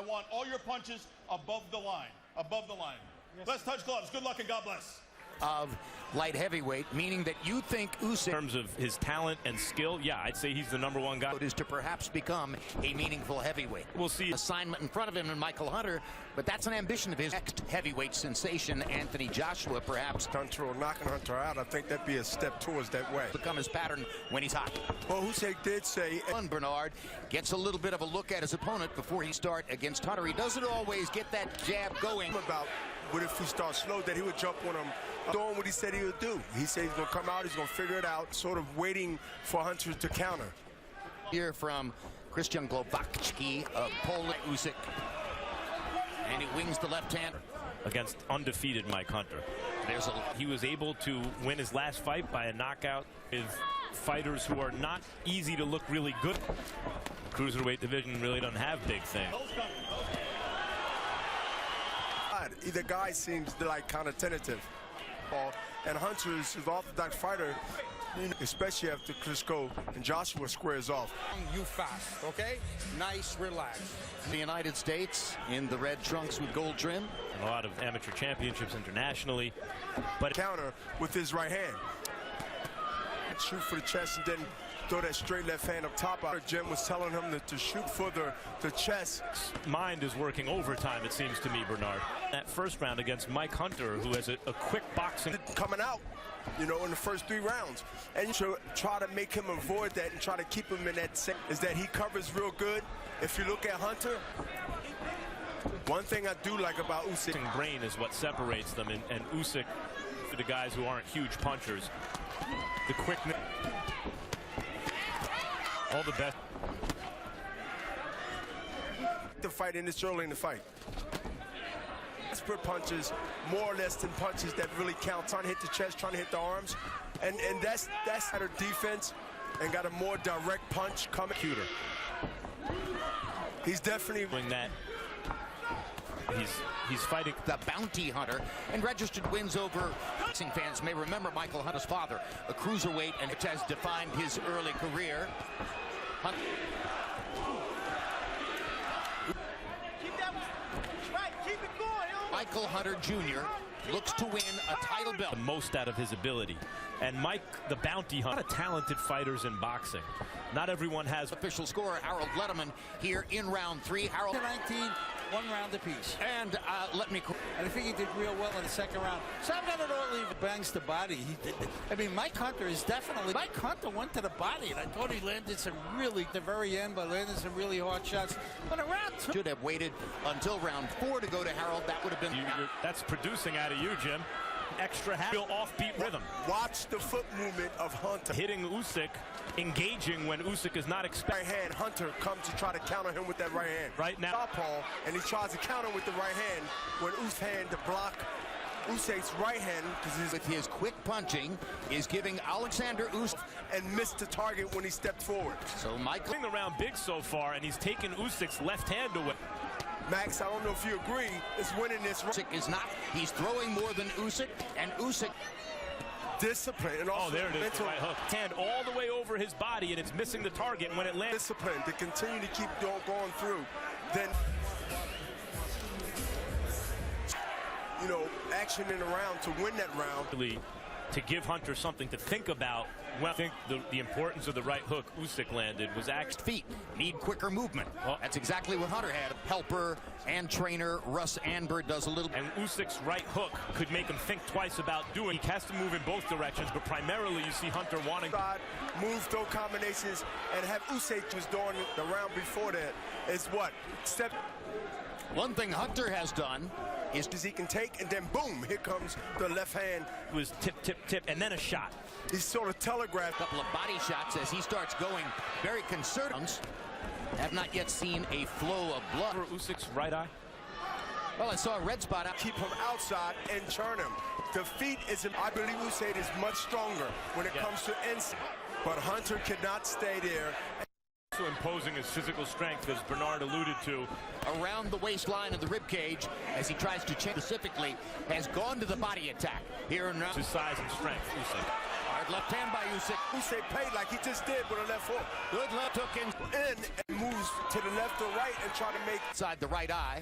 I want all your punches above the line. Above the line. Yes, let's touch gloves. Good luck and God bless. Of light heavyweight, meaning that you think Usyk, in terms of his talent and skill, yeah, I'd say he's the #1 guy. is to perhaps become a meaningful heavyweight. We'll see. Assignment in front of him and Michael Hunter, but that's an ambition of his. Next heavyweight sensation, Anthony Joshua, perhaps. Hunter knocking Hunter out, I think that'd be a step towards that way. Become his pattern when he's hot. Well, Usyk did say. Bernard gets a little bit of a look at his opponent before he starts against Hunter. He doesn't always get that jab going. About what if he starts slow, that he would jump on him, doing what he said he would do. He said he's going to come out, he's going to figure it out, sort of waiting for Hunter to counter. Here from Christian Glowacki of Poland, Usyk. And he wings the left hand. Against undefeated Mike Hunter. He was able to win his last fight by a knockout with fighters who are not easy to look really good. Cruiserweight division really doesn't have big things. Either guy seems like kind of tentative. And Hunter is an orthodox fighter, especially after Klitschko and Joshua squares off. You fast, okay? Nice, relax. The United States in the red trunks with gold trim. A lot of amateur championships internationally. But counter with his right hand. Shoot for the chest and then throw that straight left hand up top. Jim was telling him to shoot for the chest. Mind is working overtime, it seems to me, Bernard. That first round against Mike Hunter, who has a quick boxing. Coming out, you know, in the first 3 rounds. And you should try to make him avoid that and try to keep him in that set. Is that he covers real good. If you look at Hunter, one thing I do like about Usyk. Brain is what separates them, and Usyk, for the guys who aren't huge punchers, the quickness. All the best. The fight in this early in the fight. Split punches, more or less than punches that really count. Trying to hit the chest, trying to hit the arms, and that's her defense, and got a more direct punch coming. Cuter. He's definitely doing that. He's fighting the bounty hunter, and registered wins over. Boxing fans may remember Michael Hunter's father, a cruiserweight, and it has defined his early career. Michael Hunter Jr. looks to win a title belt. The most out of his ability. And Mike, the bounty hunter, a lot of talented fighters in boxing. Not everyone has. Official score, Harold Letterman here in round 3. Harold. 19, 1 round apiece. And let me. And I think he did real well in the second round. So I'm not at all even bangs the body. I mean, Mike Hunter is definitely. Mike Hunter went to the body, and I thought he landed some really, at the very end, but landed some really hard shots. But in round 2. Should have waited until round 4 to go to Harold. That would have been. That's producing out of you, Jim. Extra real offbeat rhythm. Watch the foot movement of Hunter. Hitting Usyk, engaging when Usyk is not expecting. Right hand, Hunter comes to try to counter him with that right hand. Right now. Southpaw, and he tries to counter with the right hand when Usyk's hand to block Usyk's right hand. With his quick punching is giving Oleksandr Usyk and missed the target when he stepped forward. So Michael the round big so far, and he's taken Usyk's left hand away. Max, I don't know if you agree, is winning this. Usyk is not. He's throwing more than Usyk, and Usyk. Discipline and also there it is, mental. Right hook. Hand all the way over his body, and it's missing the target when it lands. Discipline to continue to keep going through. Then, you know, action in the round to win that round. To give Hunter something to think about. Well, I think the importance of the right hook Usyk landed was actually feet need quicker movement. Well, that's exactly what Hunter had. Helper and trainer Russ Anber does a little. And Usyk's right hook could make him think twice about doing. He has to move in both directions, but primarily you see Hunter wanting move, throw combinations, and have Usyk was doing the round before that is what step. One thing Hunter has done is he can take, and then boom, here comes the left hand. It was tip, tip, tip, and then a shot. He's sort of telegraphed. A couple of body shots as he starts going very conservative. Have not yet seen a flow of blood. For Usyk's right eye. Well, I saw a red spot out. Keep him outside and turn him. The feet is, I believe Usyk is much stronger when it comes to inside. But Hunter cannot stay there. Also imposing his physical strength, as Bernard alluded to. Around the waistline of the rib cage as he tries to change specifically, has gone to the body attack here in round. His size and strength, Usyk. left hand by Usyk. Usyk paid like he just did with a left hook. Good left hook In and moves to the left or right and try to make inside the right eye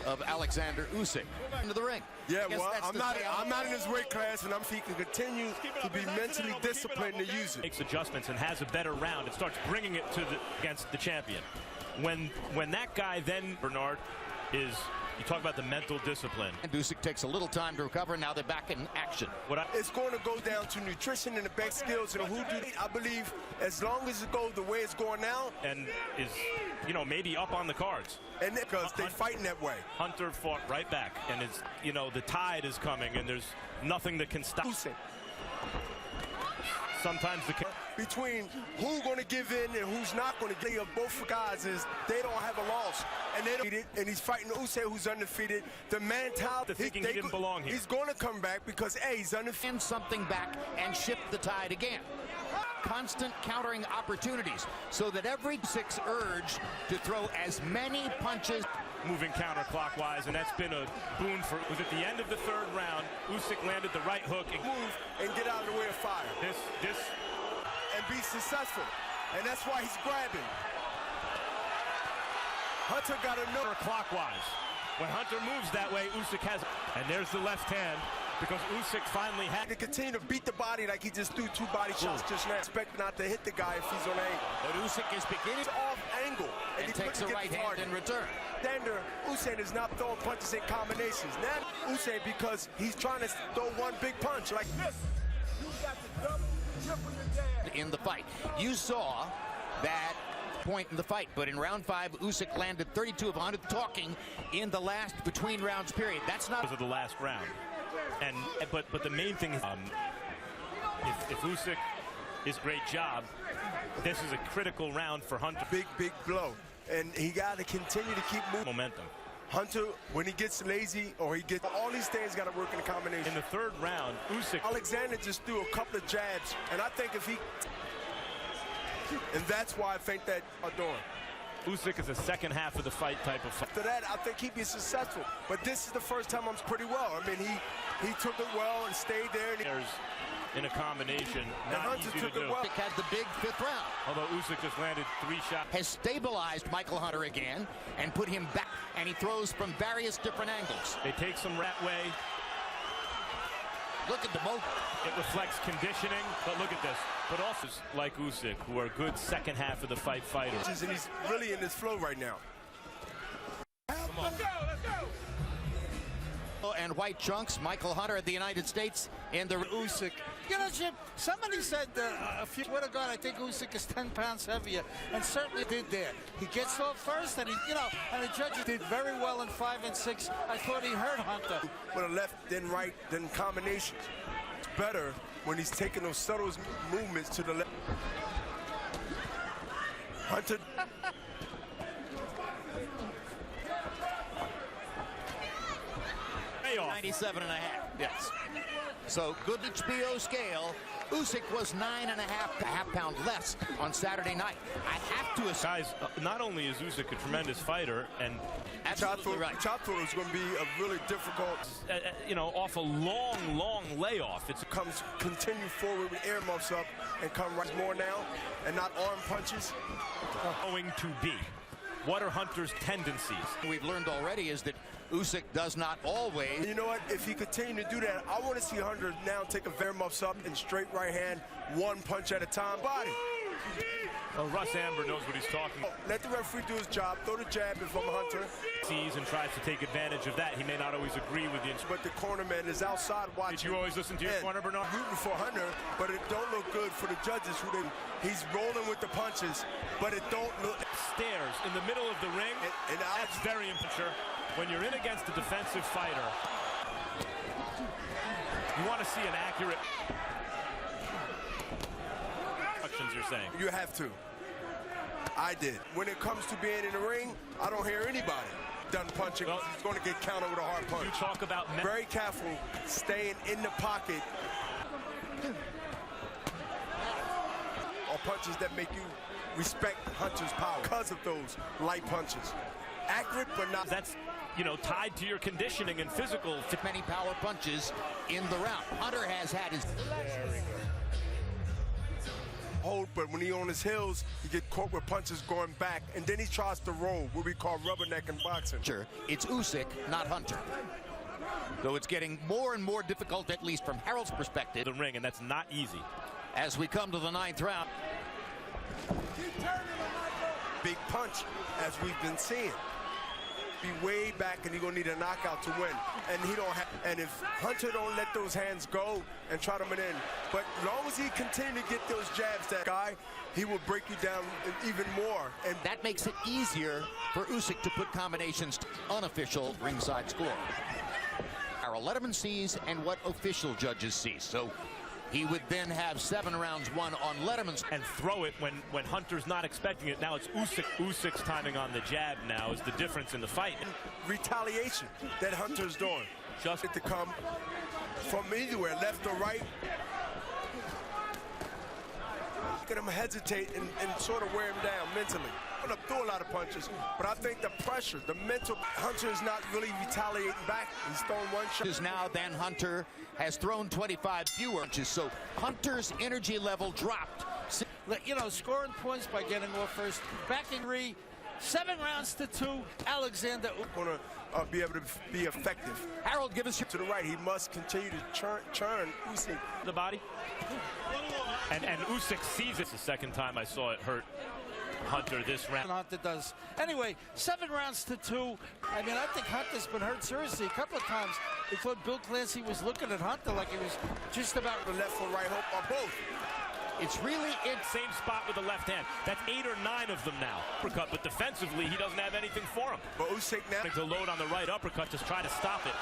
of Oleksandr Usyk into the ring. Yeah, I guess well, that's I'm not in his weight class, and if he can continue to be mentally disciplined to use it. Makes adjustments and has a better round. It starts bringing it to against the champion. When that guy then, Bernard, is, you talk about the mental discipline. And Usyk takes a little time to recover. Now they're back in action. It's going to go down to nutrition and the back skills and who do. I believe as long as it goes the way it's going now, and is, you know, maybe up on the cards. And because they're fighting that way. Hunter fought right back, and it's, you know, the tide is coming, and there's nothing that can stop. Usyk. Sometimes between who's going to give in and who's not going to give, both guys is they don't have a loss, and they don't. And he's fighting Usyk, who's undefeated. The mentality, thinking he didn't belong here. He's going to come back because A, he's undefeated. And something back and shift the tide again. Constant countering opportunities, so that every six urge to throw as many punches. Moving counterclockwise, and that's been a boon for. It was at the end of the third round. Usyk landed the right hook and move and get out of the way of fire. This and be successful, and that's why he's grabbing. Hunter got another clockwise. When Hunter moves that way, Usyk has, and there's the left hand. Because Usyk finally had to continue to beat the body like he just threw two body shots just now. Expect not to hit the guy if he's on angle. But Usyk is beginning off angle and he takes a right hand in return. Usyk is not throwing punches in combinations. Now Usyk, because he's trying to throw one big punch like this. You got to double, triple your jab. In the fight, you saw that point in the fight, but in round 5, Usyk landed 32 of 100 talking in the last between rounds period. That's not because of the last round. And but the main thing is, if Usyk is a great job, this is a critical round for Hunter. Big blow, and he got to continue to keep moving. Momentum. Hunter, when he gets lazy or he gets all these things, got to work in a combination. In the third round, Usyk. Oleksandr just threw a couple of jabs, and I think if he, and that's why I think that are doing. Usyk is a second half of the fight type of fight. After that, I think he'd be successful. But this is the first time I'm pretty well. I mean, he took it well and stayed there. And in a combination, not easy to do. Usyk had the big 5th round. Although Usyk just landed 3 shots. Has stabilized Michael Hunter again and put him back, and he throws from various different angles. They take some rat way. Look at the moment. It reflects conditioning, but look at this. But also like Usyk, who are good second half of the fight fighters. And he's really in this flow right now. Let's go. And white chunks, Michael Hunter of the United States in the Usyk. You know, Jim, somebody said a few, swear to God, I think Usyk is 10 pounds heavier, and certainly did there. He gets off first, and and the judges did very well in 5 and 6. I thought he hurt Hunter. With a left, then right, then combinations. It's better when he's taking those subtle movements to the left. Hunter. 97 and a half. Yes. So good HBO scale. Usyk was 9.5 pound less on Saturday night. I have to assume. Guys, not only is Usyk a tremendous fighter, and absolutely right. Chop throw is going to be a really difficult. Off a long layoff. It comes continue forward with air muffs up and come right more now, and not arm punches. Going to be. What are Hunter's tendencies? We've learned already is that Usyk does not always. You know what? If he continue to do that, I want to see Hunter now take a Vermuffs up and straight right hand, one punch at a time. Body. Well, Russ Amber knows what he's talking about. Let the referee do his job. Throw the jab if I'm Hunter. Sees and tries to take advantage of that. He may not always agree with the. But the cornerman is outside watching. Did you always listen to your corner, Bernard? Rooting for Hunter, but it don't look good for the judges. He's rolling with the punches, but it don't look. Stairs in the middle of the ring. And that's very immature. When you're in against a defensive fighter, you want to see an accurate. You're saying you have to. I did. When it comes to being in the ring, I don't hear anybody done punching. Well, he's going to get countered with a hard punch. You talk about very careful, staying in the pocket, or punches that make you respect Hunter's power because of those light punches. Accurate, but not. That's tied to your conditioning and physical. Many power punches in the round. Hunter has had his. hold, but when he on his heels, he get caught with punches going back, and then he tries to roll, what we call rubberneck in boxing. It's Usyk, not Hunter. Though it's getting more and more difficult, at least from Harold's perspective. The ring, and that's not easy. As we come to the 9th round. Big punch, as we've been seeing. Be way back, and he's gonna need a knockout to win. And he don't have. And if Hunter don't let those hands go and try them in, but as long as he continue to get those jabs, that guy, he will break you down even more. And that makes it easier for Usyk to put combinations to unofficial ringside score. Harold Letterman sees and what official judges see. So he would then have 7 rounds won on Letterman's. And throw it when Hunter's not expecting it. Now it's Usyk. Usyk's timing on the jab now is the difference in the fight. Retaliation that Hunter's doing. Just to come from anywhere, left or right. Look at him hesitate and sort of wear him down mentally. I'm gonna throw a lot of punches, but I think the pressure, the mental, Hunter is not really retaliating back. He's throwing one shot. Is now then Hunter has thrown 25 fewer punches, so Hunter's energy level dropped. You know, scoring points by getting off first. Backing 3, 7 rounds to 2. Oleksandr gonna be able to be effective. Harold, give us your to the right. He must continue to churn Usyk. The body. And Usyk sees it. It's the second time I saw it hurt Hunter this round. Hunter does. Anyway, 7 rounds to 2. I mean, I think Hunter's been hurt seriously a couple of times. We thought Bill Clancy was looking at Hunter like he was just about the left or right hook or both. It's really in same spot with the left hand. That's 8 or 9 of them now. Uppercut, but defensively, he doesn't have anything for him. But Usyk now to load on the right uppercut, just try to stop it.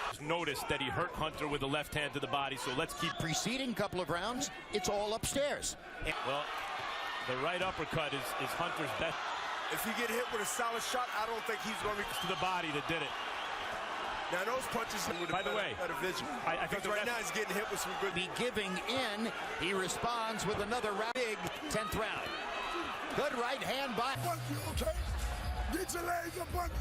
Just notice that he hurt Hunter with the left hand to the body, so let's keep preceding couple of rounds. It's all upstairs. Well, the right uppercut is Hunter's best. If he get hit with a solid shot, I don't think he's going to be to the body that did it. Now those punches with by the way, better vision. I think right now he's getting hit with some good. Be giving in. He responds with another big 10th round. Good right hand by. Okay, get your legs up, Bunky.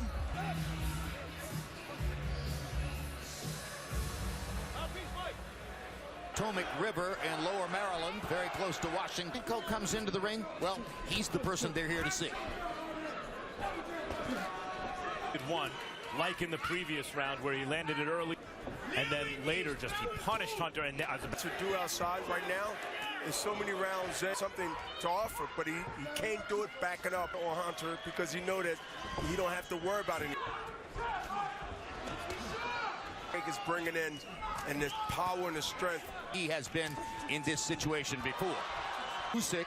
Potomac River in Lower Maryland, very close to Washington. Nico comes into the ring. Well, he's the person they're here to see. One, like in the previous round where he landed it early, and then later just he punished Hunter. And to do outside right now is so many rounds, something to offer, but he can't do it backing up on Hunter because he know that he don't have to worry about it. Is bringing in and the power and the strength. He has been in this situation before. Usyk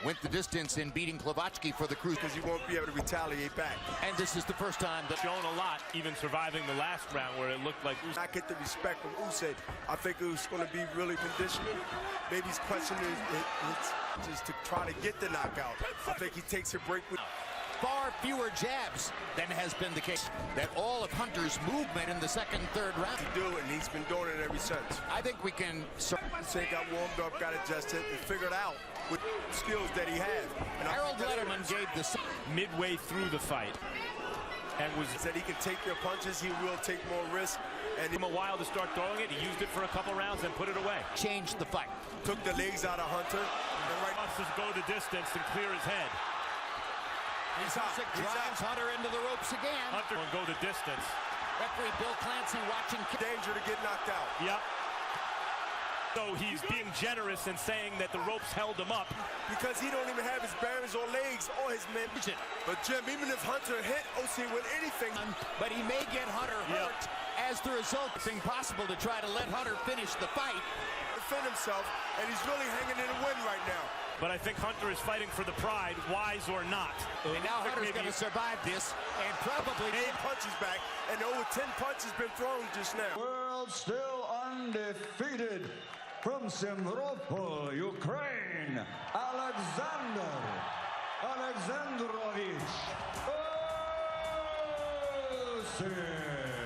went the distance in beating Klovatsky for the cruise because he won't be able to retaliate back. And this is the first time that shown a lot, even surviving the last round where it looked like Usyk. Not get the respect from Usyk. I think it was going to be really conditioning. Maybe he's questioning it just to try to get the knockout. I think he takes a break with. Far fewer jabs than has been the case. That all of Hunter's movement in the second, third round. To do it, and he's been doing it ever since. I think we can. Say got warmed up, got adjusted, and figured out with skills that he has. And Harold Letterman gave the midway through the fight, and was said he can take your punches. He will take more risk. And him a while to start throwing it. He used it for a couple rounds and put it away. Changed the fight. Took the legs out of Hunter. And right wants to go the distance and clear his head. Usyk drives Hunter into the ropes again. Hunter will go the distance. Referee Bill Clancy watching. Danger to get knocked out. Yep. So he's being generous and saying that the ropes held him up. Because he don't even have his bearings or legs or his men. But Jim, even if Hunter hit Usyk with anything. But he may get Hunter hurt as the result. It's impossible to try to let Hunter finish the fight. Defend himself, and he's really hanging in a win right now. But I think Hunter is fighting for the pride, wise or not. And now Hunter's going to survive this and probably 8 punches back, and over 10 punches been thrown just now. World still undefeated from Simferopol, Ukraine, Oleksandrovich Usyk.